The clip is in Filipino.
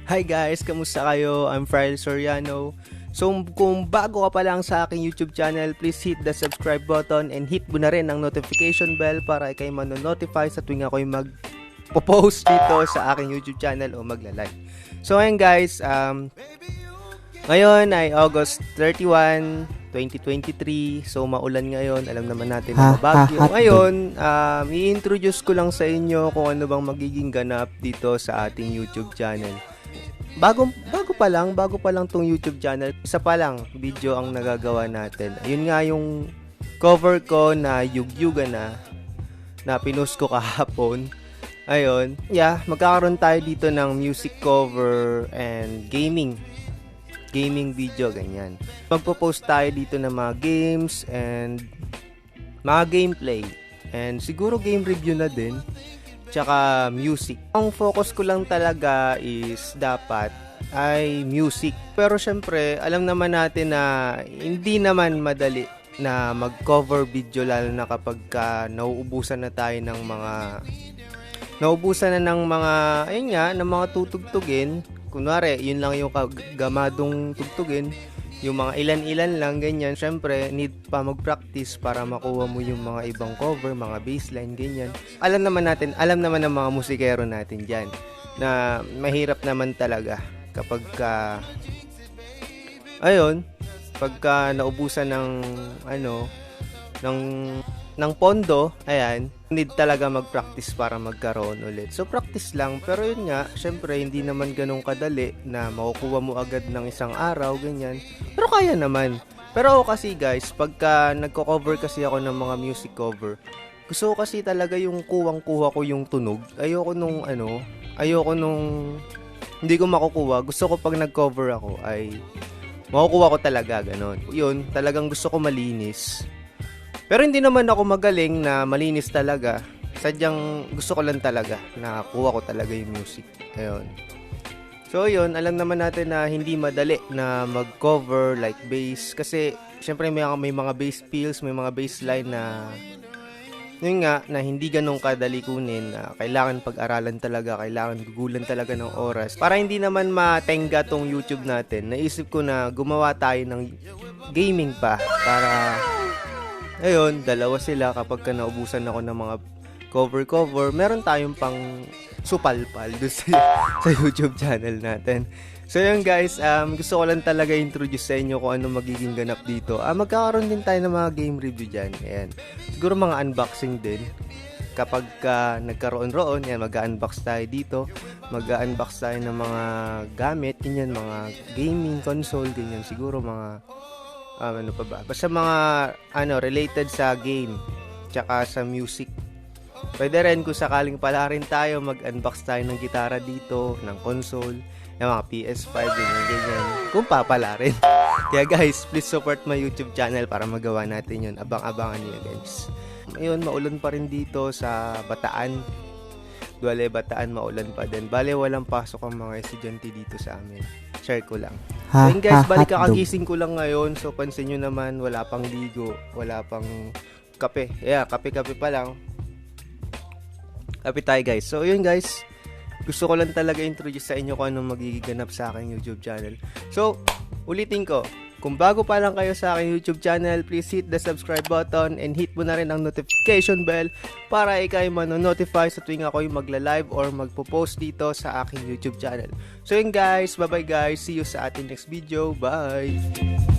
Hi guys, kamusta kayo? I'm Frail Soriano. So kung bago ka pa lang sa aking YouTube channel, please hit the subscribe button and hit mo na rin ang notification bell para ikay manonotify sa tuwing ako'y mag-post dito sa aking YouTube channel o magla-live. So ngayon guys, ngayon ay August 31, 2023. So maulan ngayon, alam naman natin na mabagyo. Ngayon, i-introduce ko lang sa inyo kung ano bang magiging ganap dito sa ating YouTube channel. Bago pa lang tong YouTube channel. Isa pa lang video ang nagagawa natin. Ayun nga yung cover ko na Yugyuga na pinost ko kahapon. Ayun, magkakaroon tayo dito ng music cover and gaming video, ganyan. Magpo-post tayo dito ng mga games and mga gameplay and siguro game review na din. Tsaka music. Ang focus ko lang talaga is dapat ay music. Pero syempre, alam naman natin na hindi naman madali na mag-cover video, lalo na kapag nauubusan na tayo ng mga ayun nga, ng mga tutugtugin. Kunwari, yun lang yung gamadong tugtugin. Yung mga ilan-ilan lang, ganyan. Syempre, need pa mag-practice para makuha mo yung mga ibang cover, mga bassline, ganyan. Alam naman ng mga musikero natin dyan na mahirap naman talaga kapag pagka naubusan ng pondo, need talaga mag-practice para magkaroon ulit. So, practice lang. Pero yun nga, syempre, hindi naman ganun kadali na makukuha mo agad ng isang araw, ganyan. Pero kaya naman. Pero kasi guys, pagka nagko-cover kasi ako ng mga music cover, gusto ko kasi talaga yung kuwang-kuha ko yung tunog. Ayoko nung hindi ko makukuha. Gusto ko pag nag-cover ako ay makukuha ko talaga, ganun. Yun, talagang gusto ko malinis. Pero hindi naman ako magaling na malinis talaga. Sadyang gusto ko lang talaga na kuha ko talaga yung music. Ayun. So yun, alam naman natin na hindi madali na mag-cover like bass. Kasi syempre may mga bass fills, may mga bass line na yun nga, na hindi ganun kadali kunin. Kailangan pag-aralan talaga, kailangan gugulan talaga ng oras. Para hindi naman matenga tong YouTube natin, naisip ko na gumawa tayo ng gaming pa. Para ayun, dalawa sila kapag naubusan ako ng mga cover, meron tayong pang supalpal doon sa YouTube channel natin. So yun guys, gusto ko lang talaga introduce sa inyo kung ano magiging ganap dito. Magkakaroon din tayo ng mga game review dyan. Ayan. Siguro mga unboxing din. Kapag nagkaroon-roon, mag-unbox tayo dito. Mag-unbox tayo ng mga gamit, ganyan, mga gaming console, ganyan. Siguro mga ano pa ba? Basta mga related sa game tsaka sa music. Pwede rin kung sakaling pala rin tayo mag-unbox tayo ng gitara dito, ng console, ng mga PS5, ganyan. Kung papala rin. Kaya guys, please support my YouTube channel para magawa natin yun. Abang-abangan niyo guys. Ayun, maulan pa rin dito sa Bataan. Bataan, maulan pa din. Bale, walang pasok ang mga estudyante dito sa amin. Share ko lang. Then guys, balik kakagising ko lang ngayon. So, pansin nyo naman, wala pang ligo. Wala pang kape. Kape-kape pa lang. Kape tayo guys. So, yun guys. Gusto ko lang talaga introduce sa inyo kung anong magiganap sa aking YouTube channel. So, ulitin ko. Kung bago pa lang kayo sa aking YouTube channel, please hit the subscribe button and hit mo na rin ang notification bell para ikay manonotify sa tuwing ako'y magla-live or magpo-post dito sa aking YouTube channel. So yun guys, bye-bye guys. See you sa ating next video. Bye!